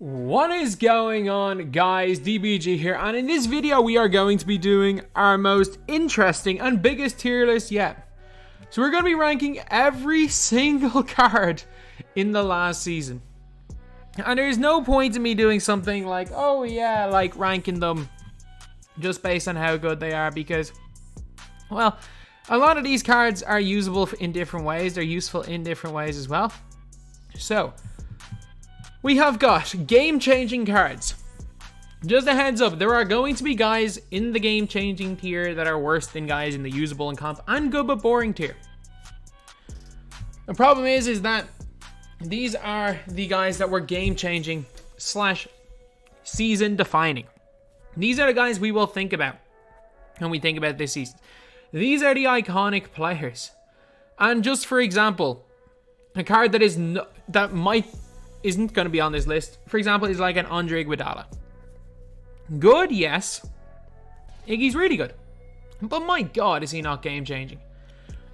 What is going on, guys? DBG here, and in this video we are going to be doing our most interesting and biggest tier list yet. So we're going to be ranking every single card in the last season. And there's no point in me doing something like, oh yeah, like ranking them just based on how good they are, because, well, a lot of these cards are usable in different ways. They're useful in different ways as well. So we have got game-changing cards. Just a heads up, there are going to be guys in the game-changing tier that are worse than guys in the usable and comp and good but boring tier. The problem is that these are the guys that were game-changing / season-defining. These are the guys we will think about when we think about this season. These are the iconic players. And just for example, a card that isn't going to be on this list, for example, is like an Andre Iguodala. Good, yes. Iggy's really good. But my god, is he not game-changing.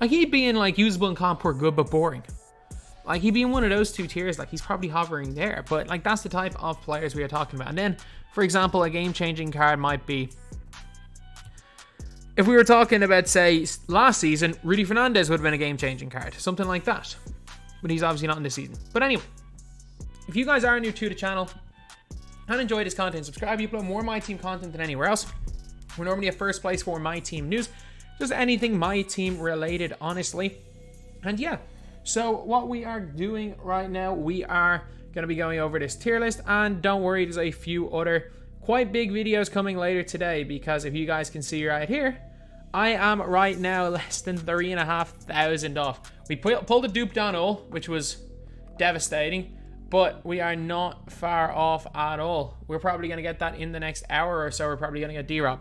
Like, he'd be in like usable and comp or good but boring. Like, he'd be in one of those two tiers. Like, he's probably hovering there. But like, that's the type of players we are talking about. And then, for example, a game-changing card might be, if we were talking about, say, last season, Rudy Fernandez would have been a game-changing card. Something like that. But he's obviously not in this season. But anyway, if you guys are new to the channel and enjoy this content, subscribe. You upload more My Team content than anywhere else. We're normally at first place for My Team news. Just anything My Team related, honestly. And yeah, so what we are doing right now, we are going to be going over this tier list. And don't worry, there's a few other quite big videos coming later today, because if you guys can see right here, I am right now less than 3,500 off. We pulled a dupe down all, which was devastating. But we are not far off at all. We're probably going to get that in the next hour or so. We're probably going to get D-Rob.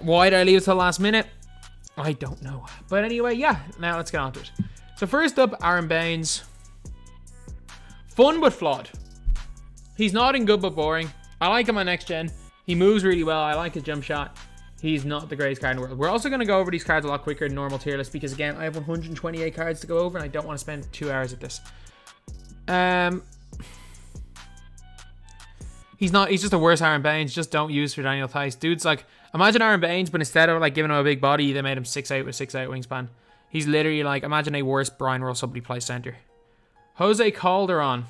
Why did I leave it till the last minute? I don't know. But anyway, yeah. Now let's get on to it. So first up, Aaron Baines. Fun but flawed. He's not in good but boring. I like him on next gen. He moves really well. I like his jump shot. He's not the greatest card in the world. We're also going to go over these cards a lot quicker than normal tier list, because again, I have 128 cards to go over and I don't want to spend 2 hours at this. He's just a worse Aaron Baines. Just don't use for Daniel Theis. Dude's like, imagine Aaron Baines, but instead of like giving him a big body, they made him 6'8" with 6'8" wingspan. He's literally like, imagine a worse Brian Russell, but he plays center. Jose Calderon.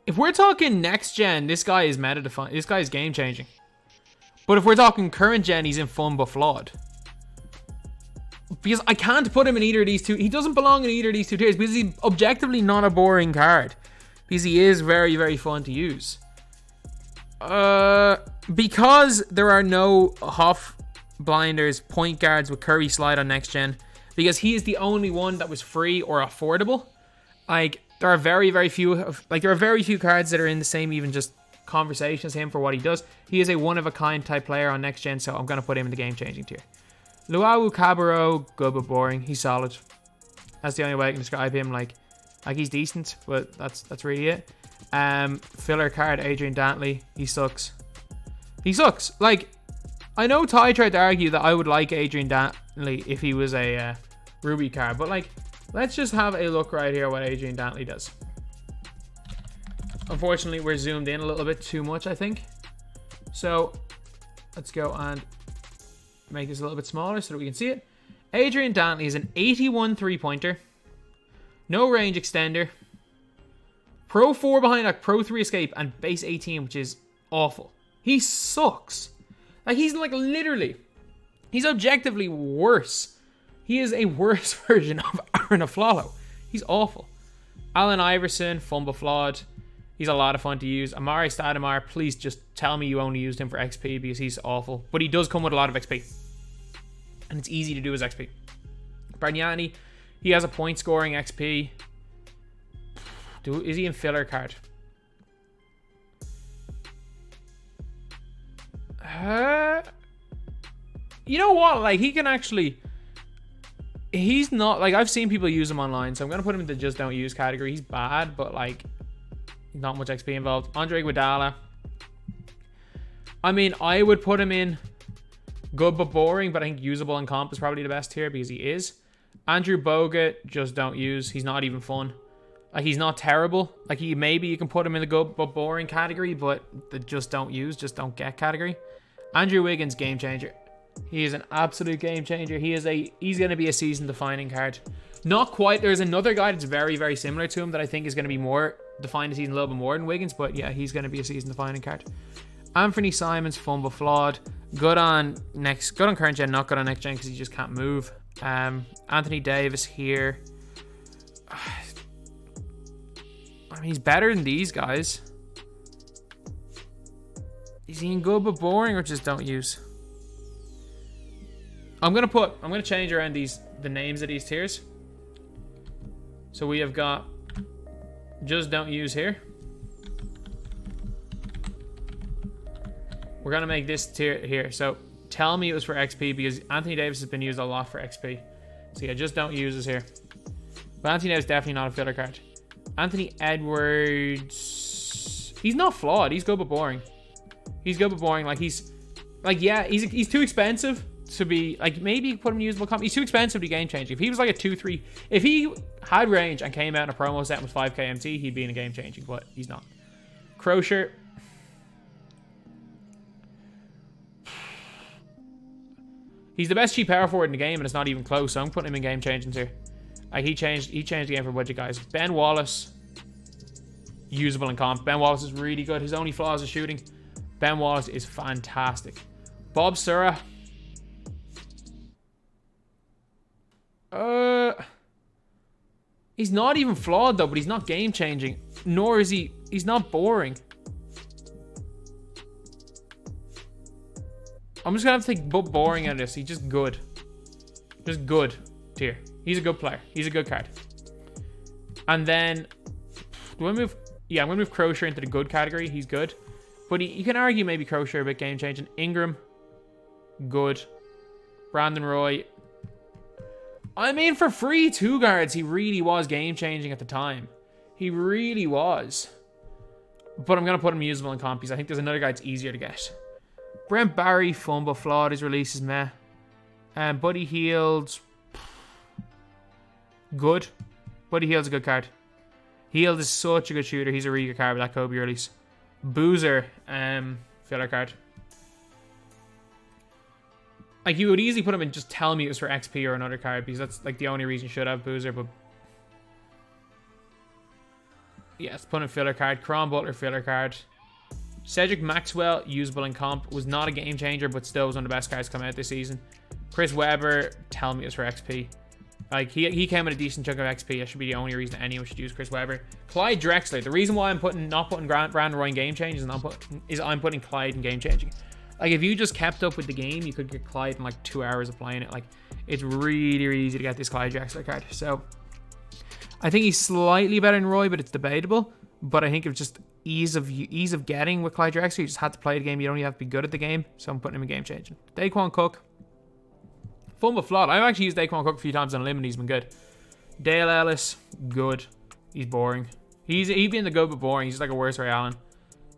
If we're talking next gen, this guy is meta defined. This guy is game changing. But if we're talking current gen, he's in fun but flawed. Because I can't put him in either of these two. He doesn't belong in either of these two tiers, because he's objectively not a boring card. Because he is very, very fun to use. Because there are no Huff blinders point guards with Curry slide on next gen, because he is the only one that was free or affordable. Like, there are very, very few cards that are in the same even just conversation as him for what he does. He is a one-of-a-kind type player on next gen, so I'm going to put him in the game-changing tier. Luau Cabarro, good but boring. He's solid. That's the only way I can describe him. Like he's decent, but that's really it. Filler card, Adrian Dantley. He sucks. He sucks. Like, I know Ty tried to argue that I would like Adrian Dantley if he was a Ruby card, but like, let's just have a look right here what Adrian Dantley does. Unfortunately, we're zoomed in a little bit too much, I think. So let's go and make this a little bit smaller so that we can see it. Adrian Dantley is an 81 3-pointer. No range extender. Pro 4 behind a Pro 3 escape and base 18, which is awful. He sucks. Like, he's like literally, he's objectively worse. He is a worse version of Aaron Aflalo. He's awful. Allen Iverson, fun but flawed. He's a lot of fun to use. Amari Stoudemire, please just tell me you only used him for XP, because he's awful. But he does come with a lot of XP. And it's easy to do his XP. Bargnani, he has a point scoring XP. Is he in filler card? You know what? Like, he can actually... He's not... Like, I've seen people use him online, so I'm going to put him in the just don't use category. He's bad, but like, not much XP involved. Andre Iguodala. I mean, I would put him in good but boring, but I think usable and comp is probably the best here because he is. Andrew Bogut, just don't use. He's not even fun. Like, he's not terrible. Like, maybe you can put him in the good but boring category, but the just don't use, just don't get category. Andrew Wiggins, game changer. He is an absolute game changer. He's going to be a season-defining card. Not quite. There's another guy that's very, very similar to him that I think is going to be more define the season a little bit more than Wiggins, but yeah, he's going to be a season-defining card. Anthony Simons, fun but flawed. Good on current gen, not good on next gen because he just can't move. Anthony Davis here. I mean, he's better than these guys. Is he in good but boring or just don't use? I'm gonna change around the names of these tiers. So we have got just don't use here. We're gonna make this tier here. So tell me it was for XP because Anthony Davis has been used a lot for XP. So yeah, just don't use this here. But Anthony Davis definitely not a filler card. Anthony Edwards, he's not flawed. He's good but boring. He's good but boring. Like he's too expensive to be like, maybe you put him in usable comp. He's too expensive to be game changing. If he was like a 2-3, if he had range and came out in a promo set and was 5k MT, he'd be in a game changing, but he's not. Crozier. He's the best cheap power forward in the game, and it's not even close. So I'm putting him in game changing here. Like he changed the game for budget guys. Ben Wallace, usable in comp. Ben Wallace is really good. His only flaw is the shooting. Ben Wallace is fantastic. Bob Sura. He's not even flawed though, but he's not game changing. Nor is he's not boring. I'm just gonna have to take boring out of this. He's just good. Just good tier. He's a good player. He's a good card. And then, do I move? Yeah, I'm gonna move Crozier into the good category. He's good. But you can argue maybe Crozier a bit game changing. Ingram, good. Brandon Roy. I mean, for free 2 guards, he really was game changing at the time. He really was. But I'm gonna put him usable in comp because I think there's another guy that's easier to get. Brent Barry, fun but flawed. His release is meh. Buddy Hield, good. Buddy Hield's a good card. Hield is such a good shooter. He's a really good card with that Kobe release. Boozer, filler card. Like, you would easily put him in just tell me it was for XP or another card because that's like the only reason you should have Boozer, but yeah, let's put in filler card. Cron Butler, filler card. Cedric Maxwell, usable in comp, was not a game changer, but still was one of the best cards coming out this season. Chris Webber, tell me it was for XP. Like, he came with a decent chunk of XP. That should be the only reason anyone should use Chris Webber. Clyde Drexler. The reason why I'm not putting Brandon Roy in game changing is I'm putting Clyde in game changing. Like, if you just kept up with the game, you could get Clyde in like 2 hours of playing it. Like, it's really, really easy to get this Clyde Drexler card. So, I think he's slightly better than Roy, but it's debatable. But I think it's just ease of getting with Clyde Drexler. You just had to play the game. You don't even have to be good at the game. So I'm putting him in game changing. Daquan Cook, fun but flawed. I've actually used Daquan Cook a few times on limit. He's been good. Dale Ellis, good. He's boring. He'd be in the good but boring. He's like a worse Ray Allen.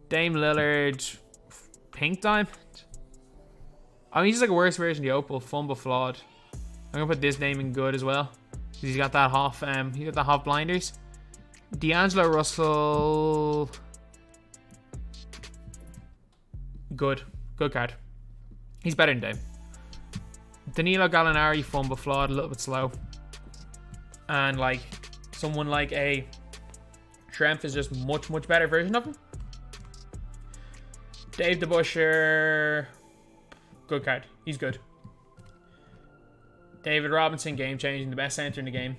Dame Lillard, pink diamond. I mean, he's just like a worse version of the Opal. Fun but flawed. I'm gonna put this name in good as well. He's got that half. He got the half blinders. D'Angelo Russell, good card. He's better than Dame. Danilo Gallinari, fun but flawed, a little bit slow. And like someone like a Tremp is just much better version of him. Dave DeBuscher, good card. He's good. David Robinson, game changing, the best center in the game.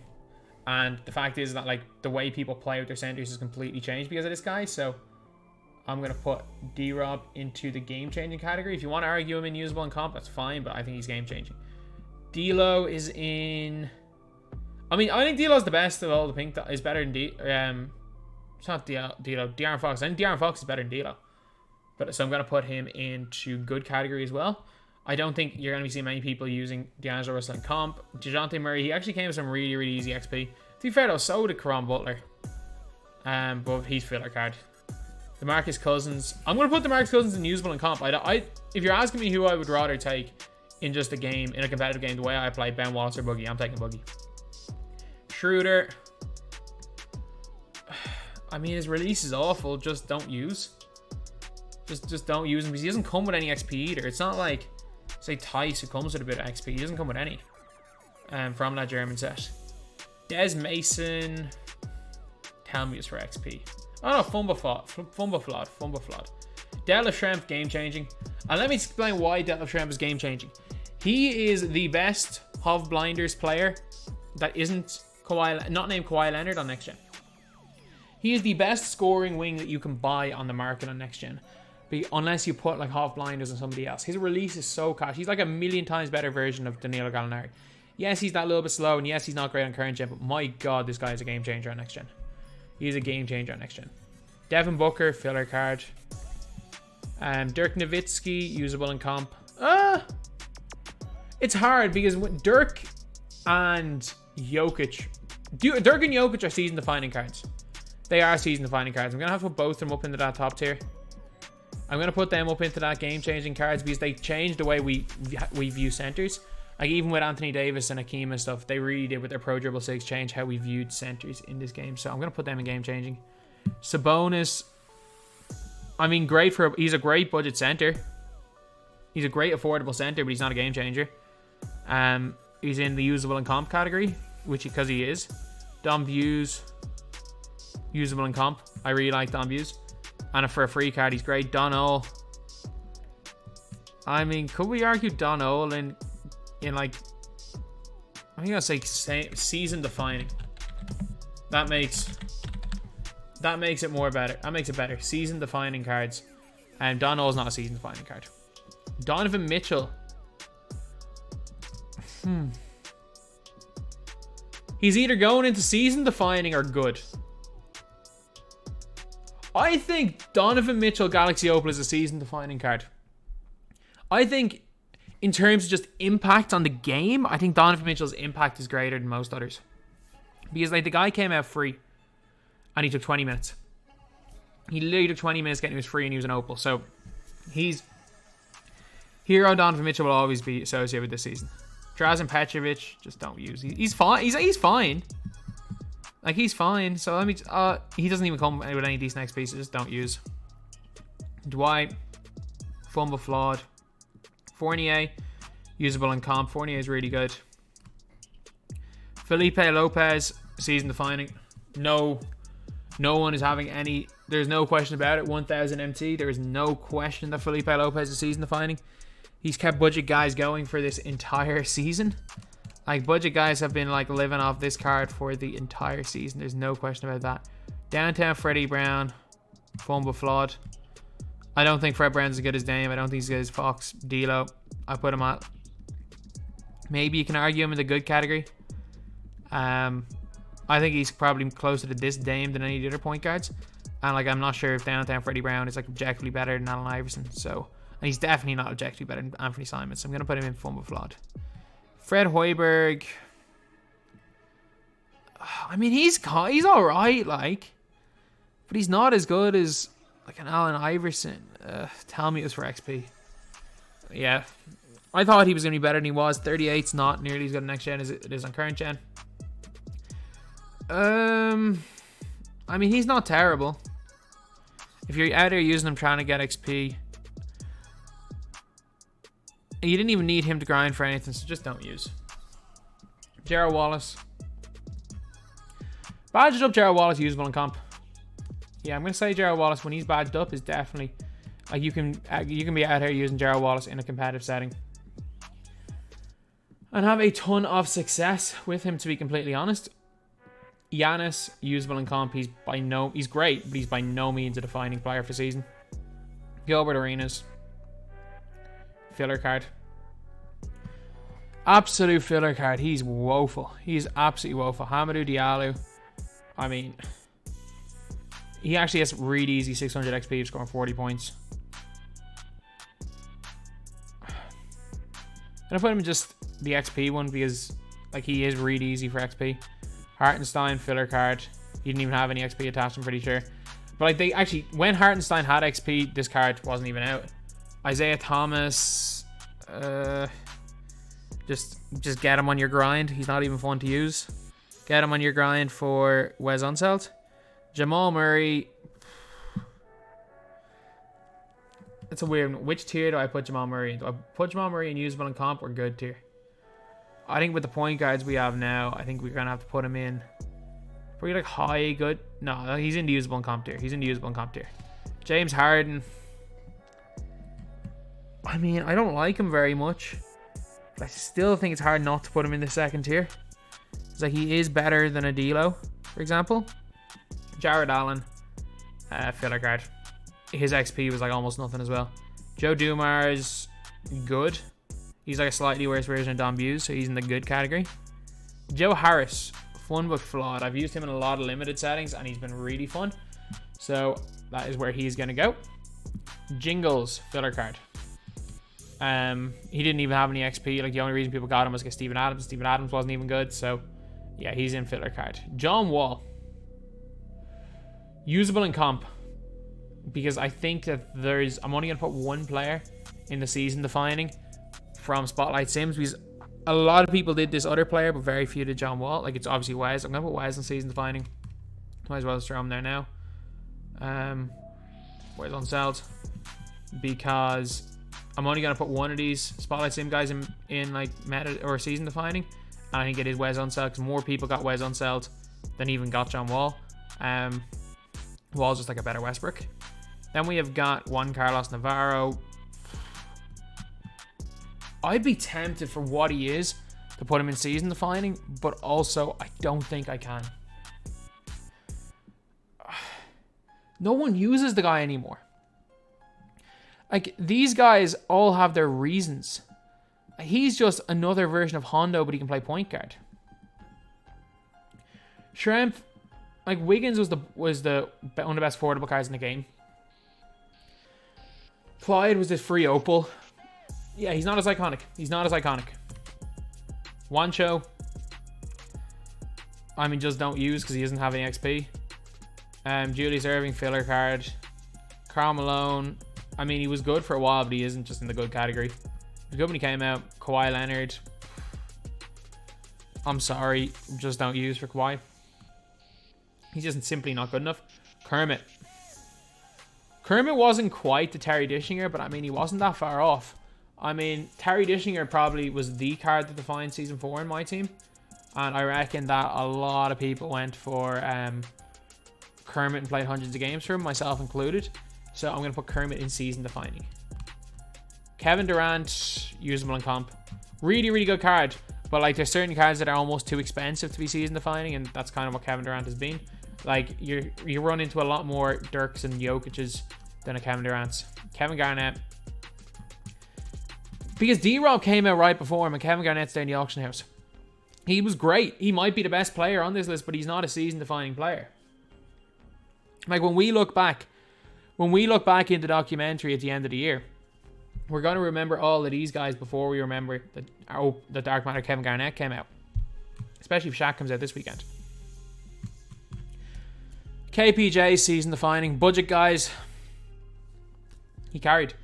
And the fact is that like the way people play with their centers has completely changed because of this guy. So I'm going to put D-Rob into the game-changing category. If you want to argue him in usable and comp, that's fine, but I think he's game-changing. D'Lo is in... I mean, I think D'Lo's the best of all the pink. Is better than it's not D'Lo. De'Aaron Fox. I think De'Aaron Fox is better than D'Lo. So I'm going to put him into good category as well. I don't think you're going to be seeing many people using D'Angelo Russell in comp. DeJounte Murray, he actually came with some really, really easy XP. To be fair though, so did Caron Butler. But he's filler card. DeMarcus Cousins. I'm going to put DeMarcus Cousins in usable and comp. If you're asking me who I would rather take in just a game, in a competitive game, the way I play Ben Wallace or Boogie, I'm taking Boogie. Schroeder. I mean, his release is awful. Just don't use. Just don't use him because he doesn't come with any XP either. It's not like, say, Tice, who comes with a bit of XP. He doesn't come with any from that German set. Des Mason. Tell me it's for XP. Oh no, Fumbleflod. Delta Shrimp, game-changing. And let me explain why Delta Shrimp is game-changing. He is the best Hov Blinders player that isn't not named Kawhi Leonard on next gen. He is the best scoring wing that you can buy on the market on next gen. Unless you put like Hov Blinders on somebody else. His release is so cash. He's like a million times better version of Danilo Gallinari. Yes, he's that little bit slow, and yes, he's not great on current gen, but my god, this guy is a game changer on next gen. He's a game changer on next gen. Devin Booker, filler card. Dirk Nowitzki, usable in comp. It's hard because Dirk and Jokic are season defining cards. They are season defining cards. I'm gonna have to put both of them up into that top tier. I'm gonna put them up into that game changing cards because they changed the way we view centers. Like even with Anthony Davis and Hakeem and stuff, they really did with their Pro Dribble 6 change how we viewed centers in this game. So I'm gonna put them in game changing. Sabonis, I mean, he's a great budget center. He's a great affordable center, but he's not a game changer. He's in the usable and comp category, because he is. Dom Views, usable and comp. I really like Dom Views. And for a free card, he's great. Don Ole. I mean, could we argue Don Ole in like, I'm gonna say season defining. That makes it more better. That makes it better. Season defining cards. And Don Ole's not a season defining card. Donovan Mitchell. He's either going into season defining or good. I think Donovan Mitchell Galaxy Opal is a season defining card. I think in terms of just impact on the game, I think Donovan Mitchell's impact is greater than most others. Because like the guy came out free and he took 20 minutes. He literally took 20 minutes getting his free and he was an Opal. So Hero Donovan Mitchell will always be associated with this season. Drazen Petrovic, just don't use. He's fine. He's fine. Like he's fine. So let me. He doesn't even come with any decent XP. So just don't use. Dwight, Fumble Flawed, Fournier, usable in comp. Fournier is really good. Felipe Lopez, season defining. No one is having any. There's no question about it. 1000 MT. There is no question that Felipe Lopez is season defining. He's kept budget guys going for this entire season. Like, budget guys have been, like, living off this card for the entire season. There's no question about that. Downtown Freddie Brown. Fumble Flawed. I don't think Fred Brown's as good as Dame. I don't think he's as good as Fox. D'Lo. I put him at. Maybe you can argue him in the good category. I think he's probably closer to this Dame than any of the other point guards. And, like, I'm not sure if Downtown Freddie Brown is, like, objectively better than Allen Iverson. So... And he's definitely not objectively better than Anthony Simons. So I'm going to put him in Fumble Flawed. Fred Hoiberg. I mean, he's alright, like. But he's not as good as, like, an Allen Iverson. Tell me it was for XP. Yeah. I thought he was going to be better than he was. 38's not nearly as good on next gen as it is on current gen. I mean, he's not terrible. If you're out there using him trying to get XP... You didn't even need him to grind for anything, so just don't use. Gerald Wallace. Badged up Gerald Wallace, usable in comp. Yeah, I'm going to say Gerald Wallace, when he's badged up, is definitely... Like, you can be out here using Gerald Wallace in a competitive setting. And have a ton of success with him, to be completely honest. Giannis, usable in comp. He's great, but he's by no means a defining player for the season. Gilbert Arenas. Filler card. Absolute filler card. He's woeful. He's absolutely woeful. Hamidou Diallo. I mean, he actually has really easy 600 XP scoring 40 points. And I put him in just the XP one because, like, he is really easy for XP. Hartenstein, filler card. He didn't even have any XP attached, I'm pretty sure. But, like, they actually, when Hartenstein had XP, this card wasn't even out. Isaiah Thomas, just get him on your grind. He's not even fun to use. Get him on your grind for Wes Unseld. Jamal Murray. It's a weird one. Which tier do I put Jamal Murray in? Do I put Jamal Murray in usable and comp or good tier? I think with the point guards we have now, I think we're going to have to put him in. Probably like high, good. No, he's in the usable and comp tier. He's in the usable and comp tier. James Harden. I mean, I don't like him very much. But I still think it's hard not to put him in the second tier. It's like he is better than a D'Lo, for example. Jared Allen. Filler card. His XP was like almost nothing as well. Joe Dumars, good. He's like a slightly worse version of Don Buse, so he's in the good category. Joe Harris, fun but flawed. I've used him in a lot of limited settings, and he's been really fun. So that is where he's going to go. Jingles, filler card. He didn't even have any XP. Like, the only reason people got him was because Steven Adams. Steven Adams wasn't even good, so yeah, he's in filler card. John Wall. Usable in comp. Because I think that I'm only going to put one player in the season defining from Spotlight Sims, because a lot of people did this other player, but very few did John Wall. Like, it's obviously Wes. I'm going to put Wes in season defining. Might as well just throw him there now. Wes Unseld. Because I'm only going to put one of these Spotlight Sim guys in like meta or season defining. And I think it is Wes Unseld, because more people got Wes Unseld than even got John Wall. Wall's just like a better Westbrook. Then we have got Juan Carlos Navarro. I'd be tempted for what he is to put him in season defining, but also I don't think I can. No one uses the guy anymore. Like, these guys all have their reasons. He's just another version of Hondo, but he can play point guard. Shrimp, like, Wiggins was one of the best affordable cards in the game. Clyde was this free opal. Yeah, he's not as iconic. He's not as iconic. Wancho, I mean, just don't use because he doesn't have any XP. Julius Erving, filler card. Karl Malone, I mean, he was good for a while, but he isn't just in the good category. He was good when he came out. Kawhi Leonard, I'm sorry, just don't use for Kawhi. He's just simply not good enough. Kermit wasn't quite the Terry Dishinger, but I mean, he wasn't that far off. I mean, Terry Dishinger probably was the card that defined Season 4 in my team. And I reckon that a lot of people went for Kermit and played hundreds of games for him, myself included. So I'm going to put Kermit in season defining. Kevin Durant, usable in comp. Really, really good card. But like, there's certain cards that are almost too expensive to be season defining, and that's kind of what Kevin Durant has been. Like, you run into a lot more Dirks and Jokic's than a Kevin Durant's. Kevin Garnett. Because D-Rob came out right before him, and Kevin Garnett's there in the auction house. He was great. He might be the best player on this list, but he's not a season-defining player. Like, when we look back into the documentary at the end of the year, we're going to remember all of these guys before we remember that the Dark Matter Kevin Garnett came out. Especially if Shaq comes out this weekend. KPJ, season-defining. Budget guys. He carried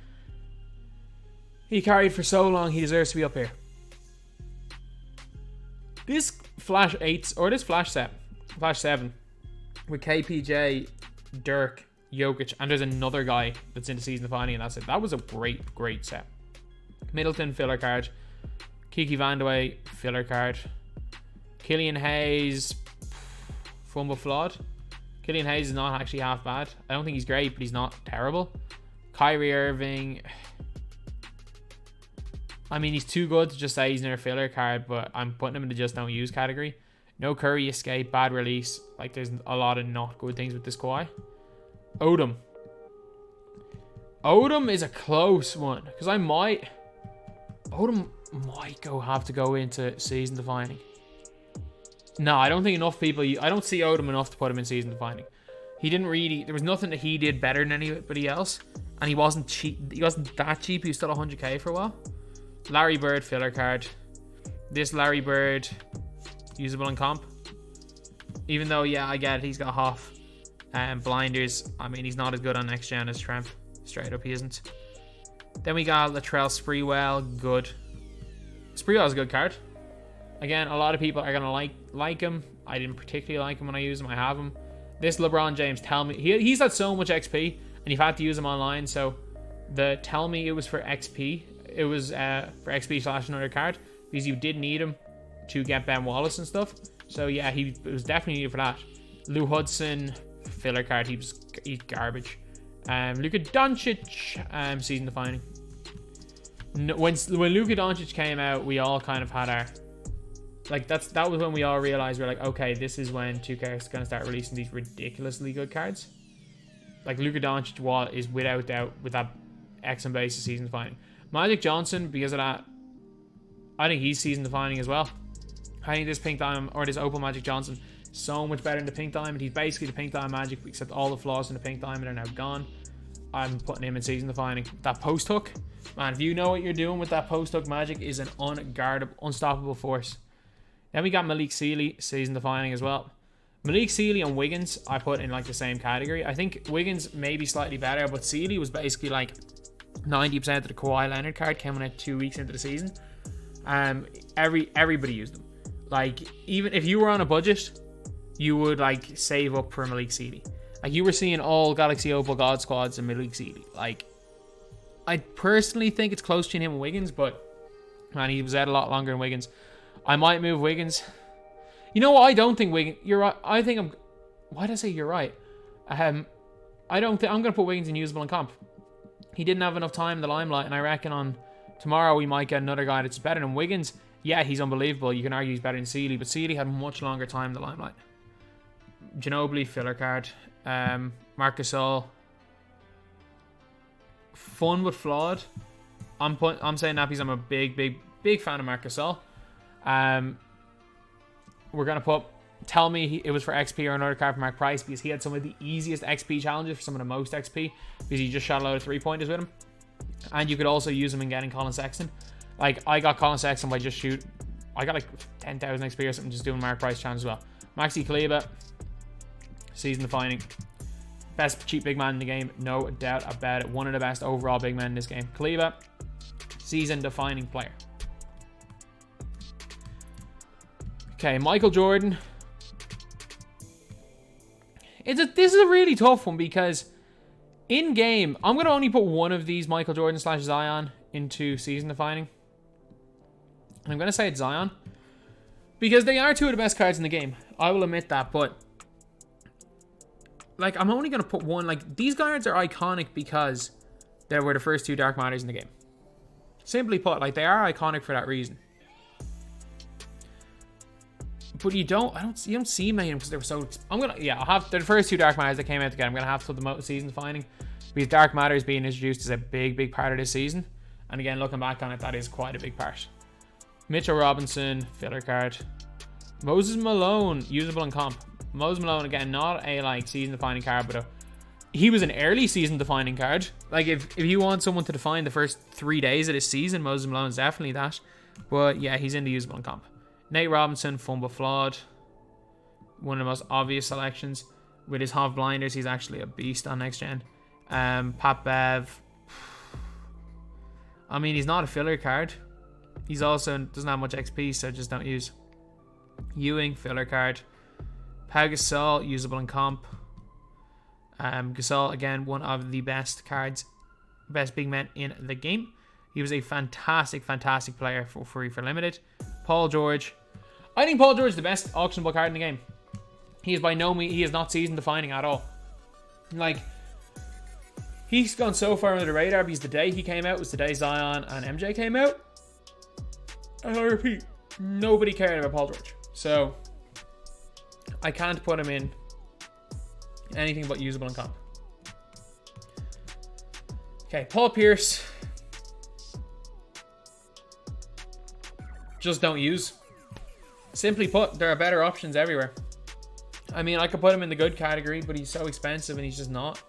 for so long, he deserves to be up here. This Flash 8, or this Flash 7, with KPJ, Dirk, Jokic, and there's another guy that's in the season defining, and that's it. That was a great, great set. Middleton, filler card. Kiki Vandeweghe, filler card. Killian Hayes, fun but flawed. Killian Hayes is not actually half bad. I don't think he's great, but he's not terrible. Kyrie Irving, I mean, he's too good to just say he's in a filler card, but I'm putting him in the just don't use category. No Curry escape, bad release. Like, there's a lot of not good things with this Kawhi. Odom is a close one, because Odom might have to go into season defining. No, I don't think enough people. I don't see Odom enough to put him in season defining. He didn't really. There was nothing that he did better than anybody else, and he wasn't cheap. He wasn't that cheap. He was still 100k for a while. Larry Bird, filler card. This Larry Bird, usable in comp. Even though, yeah, I get it, he's got Hoff and blinders. I mean, he's not as good on next gen as Tremp. Straight up, he isn't. Then we got Latrell Sprewell, good. Sprewell's a good card. Again, a lot of people are gonna like him. I didn't particularly like him when I used him. I have him. This LeBron James, tell me. He's had so much XP, and you've had to use him online, so tell me it was for XP. It was for XP / another card, because you did need him to get Ben Wallace and stuff. So yeah, it was definitely needed for that. Lou Hudson, filler card, he's garbage. Luka Doncic, season defining. When Luka Doncic came out, we all kind of had our, like, that was when we all realized we're like, okay, this is when 2K is going to start releasing these ridiculously good cards. Like Luka Doncic is without doubt with that X and base season defining. Magic Johnson, because of that, I think he's season defining as well. I think this pink diamond, or this opal Magic Johnson, so much better than the pink diamond. He's basically the pink diamond Magic, except all the flaws in the pink diamond are now gone. I'm putting him in season defining. That post hook, man, if you know what you're doing with that post hook Magic, is an unguardable, unstoppable force. Then we got Malik Sealy, season defining as well. Malik Sealy and Wiggins, I put in like the same category. I think Wiggins may be slightly better, but Sealy was basically like 90% of the Kawhi Leonard card coming out 2 weeks into the season. Everybody used them. Like, even if you were on a budget, you would like save up for Malik Sealy. Like, you were seeing all Galaxy Opal God Squads and Malik Sealy. Like, I personally think it's close between him and Wiggins, but man, he was out a lot longer than Wiggins. I might move Wiggins. You know what? I don't think Wiggins. You're right. I think I'm. Why did I say you're right? I don't think I'm gonna put Wiggins in usable and comp. He didn't have enough time in the limelight, and I reckon on tomorrow we might get another guy that's better than Wiggins. Yeah, he's unbelievable. You can argue he's better than Sealy, but Sealy had much longer time in the limelight. Ginobili, filler card. Marc Gasol, fun but flawed. I'm saying that because I'm a big fan of Marc Gasol. We're gonna put. Tell me it was for XP or another card for Mark Price, because he had some of the easiest XP challenges for some of the most XP, because he just shot a load of 3-pointers with him. And you could also use him in getting Colin Sexton. Like, I got Colin Sexton by just shoot. I got like 10,000 XP or something just doing Mark Price challenge as well. Maxi Kleber, season defining. Best cheap big man in the game, no doubt about it. One of the best overall big men in this game. Kleber, season defining player. Okay, Michael Jordan. This is a really tough one, because in game, I'm going to only put one of these Michael Jordan / Zion into season defining. And I'm going to say it's Zion, because they are two of the best cards in the game. I will admit that, but like, I'm only going to put one. Like, these cards are iconic because they were the first two Dark Matters in the game. Simply put, like, they are iconic for that reason. But you don't see many of them because they were so. I'll have the first two Dark Matters that came out together. I'm gonna have to put them out season defining, because Dark Matters being introduced is a big part of this season. And again, looking back on it, that is quite a big part. Mitchell Robinson, filler card. Moses Malone, usable and comp. Moses Malone, again, not a like season defining card, but he was an early season defining card. Like, if you want someone to define the first 3 days of this season, Moses Malone is definitely that. But yeah, he's in the usable and comp. Nate Robinson, fun but flawed. One of the most obvious selections. With his half blinders, he's actually a beast on next gen. Pat Bev. I mean, he's not a filler card. He's also doesn't have much XP, so just don't use. Ewing, filler card. Pau Gasol, usable and comp. Gasol, again, one of the best cards, best big men in the game. He was a fantastic player for free for limited. Paul George. I think Paul George is the best auctionable card in the game. He is by no means, he is not season defining at all. Like, he's gone so far under the radar because the day he came out was the day Zion and MJ came out. And I repeat, nobody cared about Paul George. So, I can't put him in anything but usable and comp. Okay, Paul Pierce. Just don't use. Simply put, there are better options everywhere. I mean, I could put him in the good category, but he's so expensive and he's just not.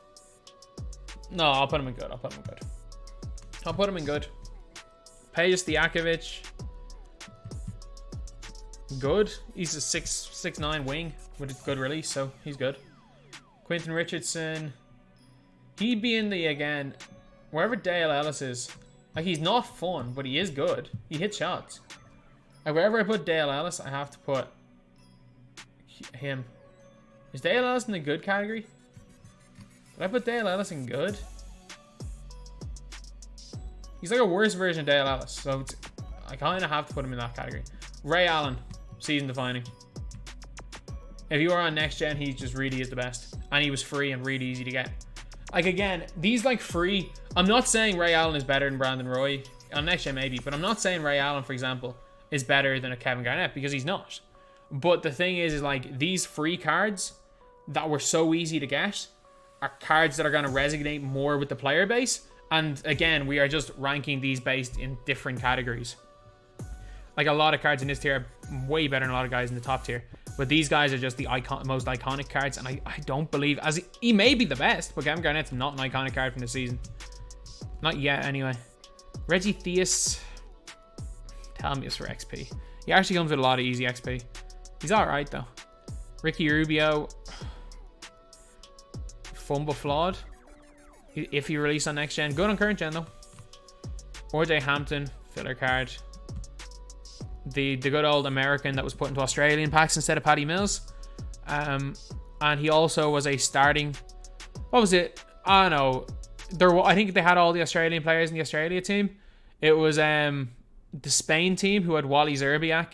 No, I'll put him in good. I'll put him in good. Peja Stojakovic. Good. He's a 6'9" wing with a good release, so he's good. Quentin Richardson. He'd be in the, again, wherever Dale Ellis is. Like, he's not fun, but he is good. He hits shots. Like, wherever I put Dale Ellis, I have to put him. Is Dale Ellis in the good category? Did I put Dale Ellis in good? He's like a worse version of Dale Ellis, so I kind of have to put him in that category. Ray Allen, season defining. If you are on next gen, he just really is the best, and he was free and really easy to get. Like again, these like free. I'm not saying Ray Allen is better than Brandon Roy on next gen maybe, but I'm not saying Ray Allen, for example, is better than a Kevin Garnett because he's not. But the thing is like these free cards that were so easy to get are cards that are going to resonate more with the player base. And again, we are just ranking these based in different categories. Like a lot of cards in this tier are way better than a lot of guys in the top tier. But these guys are just the most iconic cards. And I don't believe, as he may be the best, but Kevin Garnett's not an iconic card from the season. Not yet, anyway. Reggie Theus. Tell me it's for XP. He actually comes with a lot of easy XP. He's alright, though. Ricky Rubio. Fumble Flawed. If he released on next gen. Good on current gen, though. RJ Hampton. Filler card. The good old American that was put into Australian packs instead of Patty Mills. And he also was a starting... What was it? I don't know. I think they had all the Australian players in the Australia team. It was the Spain team who had Wally Zerbiak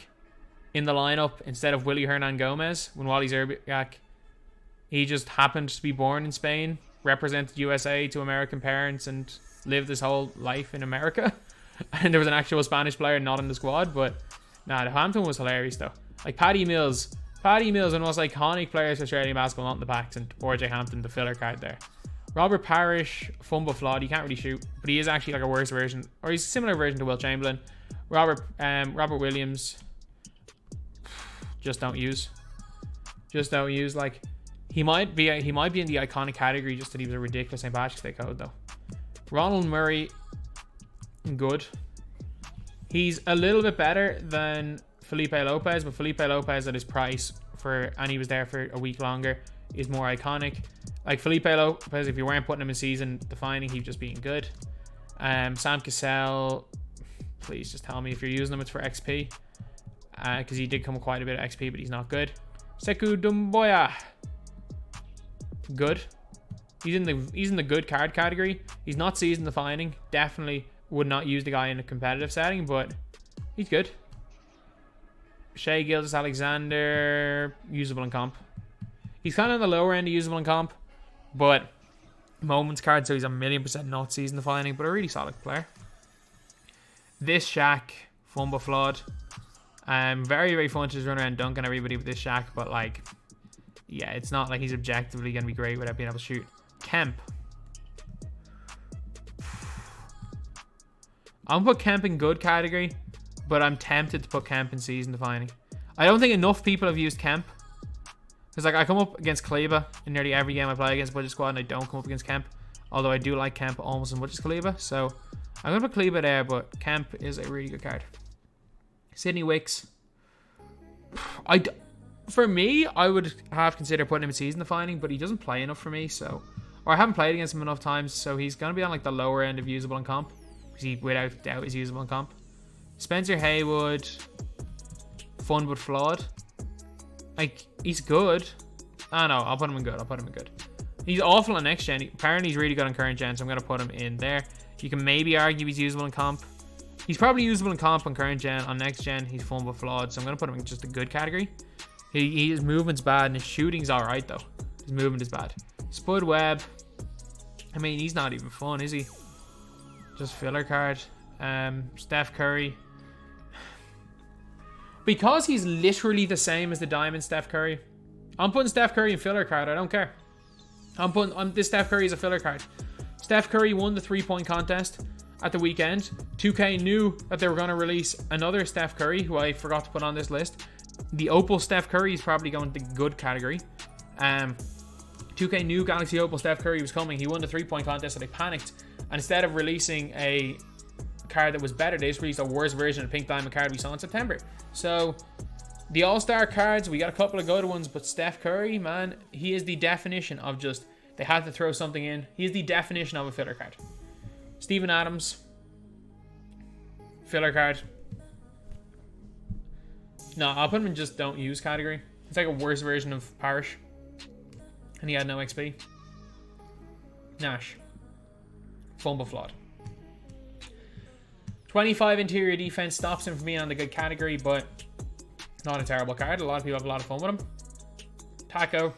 in the lineup instead of Willie Hernan Gomez. When Wally Zerbiak, he just happened to be born in Spain, represented USA to American parents, and lived his whole life in America. And there was an actual Spanish player not in the squad, but nah, the Hampton was hilarious though. Like Paddy Mills, one of the most iconic players for Australian basketball, not in the packs, and RJ Hampton, the filler card there. Robert Parrish, Fumble Flawed. He can't really shoot, but he is actually like a worse version, or he's a similar version to Will Chamberlain. Robert Williams, just don't use. Like he might be in the iconic category just that he was a ridiculous St. Patrick's Day code though. Ronald Murray, good. He's a little bit better than Felipe Lopez, but Felipe Lopez at his price and he was there for a week longer, is more iconic. Like Felipe Lopez, if you weren't putting him in season defining, he'd just being good. Sam Cassell, please just tell me if you're using him, it's for XP. Because he did come with quite a bit of XP, but he's not good. Sekou Doumbouya, good. He's in the good card category. He's not season defining. Definitely would not use the guy in a competitive setting, but he's good. Shea Gilgeous-Alexander, usable in comp. He's kind of on the lower end of usable in comp, but moments card, so he's 1,000,000% not season defining, but a really solid player. This Shaq, Fumble Flawed. Very, very fun to just run around dunking everybody with this Shaq, but like, yeah, it's not like he's objectively going to be great without being able to shoot. Kemp. I'm going to put Kemp in good category, but I'm tempted to put Kemp in season defining. I don't think enough people have used Kemp. Because like I come up against Kaleba in nearly every game I play against Budget Squad, and I don't come up against Kemp. Although I do like Kemp almost as much as Kaleba. So I'm going to put Kaleba there, but Kemp is a really good card. Sidney Wicks. For me, I would have considered putting him in season defining, but he doesn't play enough for me, so... Or I haven't played against him enough times, so he's going to be on like the lower end of usable in comp. Because he, without doubt, is usable in comp. Spencer Haywood. Fun but flawed. Like, he's good. I don't know, I'll put him in good. He's awful on next gen. Apparently he's really good on current gen, so I'm going to put him in there. You can maybe argue he's usable in comp. He's probably usable in comp on current gen. On next gen, he's fun but flawed, so I'm going to put him in just a good category. His movement's bad, and his shooting's alright, though. His movement is bad. Spud Webb. I mean, he's not even fun, is he? Just filler card. Steph Curry. Because he's literally the same as the Diamond Steph Curry, I'm putting Steph Curry in filler card. I don't care. This Steph Curry is a filler card. Steph Curry won the 3-point contest at the weekend. 2K knew that they were going to release another Steph Curry, who I forgot to put on this list. The Opal Steph Curry is probably going to the good category. 2K knew Galaxy Opal Steph Curry was coming. He won the 3-point contest, so they panicked. And instead of releasing a card that was better, they just released a worse version of Pink Diamond card we saw in September. So the All-Star cards, we got a couple of good ones, but Steph Curry, man, he is the definition of just, they had to throw something in. He is the definition of a filler card. Steven Adams, filler card. No, I'll put him in just don't use category. It's like a worse version of Parish. And he had no XP. Nash. Fumble flawed. 25 interior defense stops him from being on the good category, but not a terrible card. A lot of people have a lot of fun with him. Taco.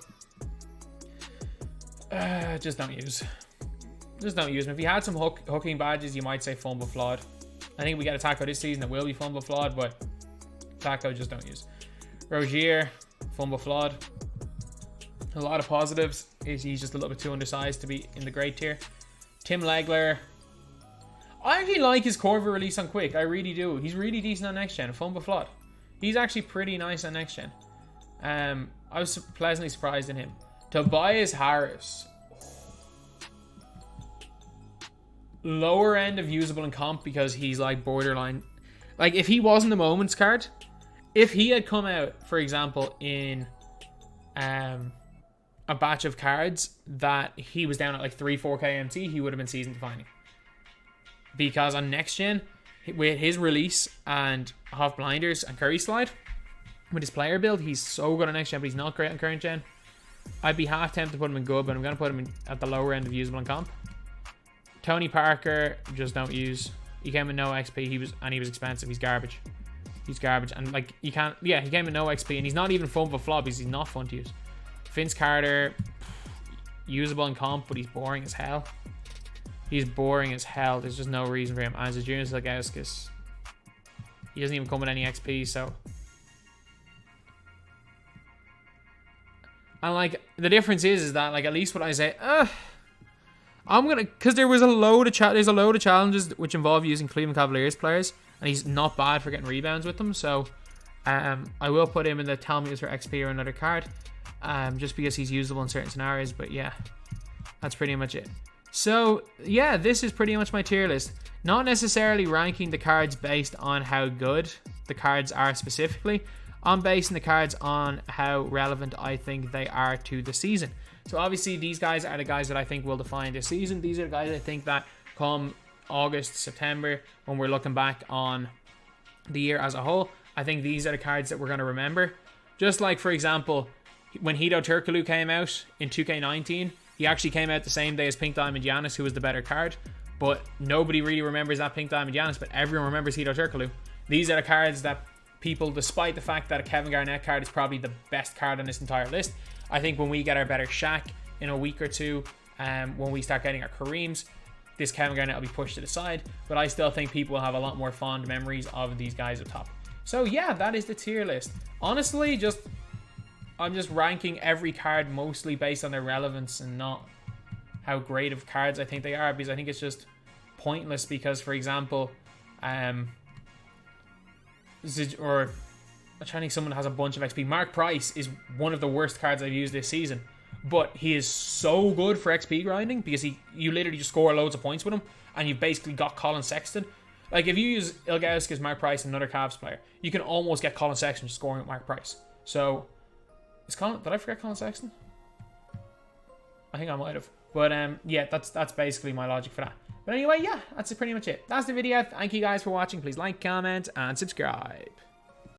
Just don't use. Just don't use him. If he had some hooking badges, you might say fumble flawed. I think if we get a Taco this season, it will be fumble flawed, but Taco, just don't use. Rogier, fumble flawed. A lot of positives. He's just a little bit too undersized to be in the great tier. Tim Legler. I actually like his Corva release on Quick. I really do. He's really decent on next gen. Fumble flawed. He's actually pretty nice on next gen. I was pleasantly surprised in him. Tobias Harris. Lower end of usable in comp because he's like borderline. Like if he wasn't the Moments card, if he had come out, for example, in a batch of cards that he was down at like 3-4k MT, he would have been season defining. Because on next gen, with his release and half blinders and curry slide, with his player build, he's so good on next gen, but he's not great on current gen. I'd be half tempted to put him in good, but I'm going to put him in at the lower end of usable in comp. Tony Parker, just don't use. He came with no XP, he was expensive. He's garbage. He's garbage. And like, you can't, yeah, he came with no XP, and he's not even fun for flop because he's not fun to use. Vince Carter, usable in comp, but he's boring as hell. He's boring as hell. There's just no reason for him. As a Junior Zagauskas, he doesn't even come with any XP, so. And like, the difference is that like, at least what I say, I'm gonna, because there's a load of challenges which involve using Cleveland Cavaliers players, and he's not bad for getting rebounds with them. So, I will put him in the tell me it's for XP or another card, just because he's usable in certain scenarios. But yeah, that's pretty much it. So yeah, this is pretty much my tier list. Not necessarily ranking the cards based on how good the cards are specifically. I'm basing the cards on how relevant I think they are to the season. So obviously these guys are the guys that I think will define this season. These are the guys I think that come August, September, when we're looking back on the year as a whole, I think these are the cards that we're going to remember. Just like, for example, when Hito Turkoglu came out in 2K19, he actually came out the same day as Pink Diamond Giannis, who was the better card. But nobody really remembers that Pink Diamond Giannis, but everyone remembers Hito Turkoglu. These are the cards that people, despite the fact that a Kevin Garnett card is probably the best card on this entire list, I think when we get our better Shaq in a week or two, when we start getting our Kareems, this Kevin Garnett will be pushed to the side. But I still think people will have a lot more fond memories of these guys up top. So yeah, that is the tier list. Honestly, I'm just ranking every card mostly based on their relevance and not how great of cards I think they are, because I think it's just pointless. Because, for example, or I'm trying to think someone that has a bunch of XP. Mark Price is one of the worst cards I've used this season, but he is so good for XP grinding because you literally just score loads of points with him, and you've basically got Colin Sexton. Like, if you use Ilgauskas, Mark Price, and another Cavs player, you can almost get Colin Sexton just scoring with Mark Price. So, did I forget Colin Sexton? I think I might have. But yeah, that's basically my logic for that. But anyway, yeah, that's pretty much it. That's the video. Thank you guys for watching. Please like, comment, and subscribe.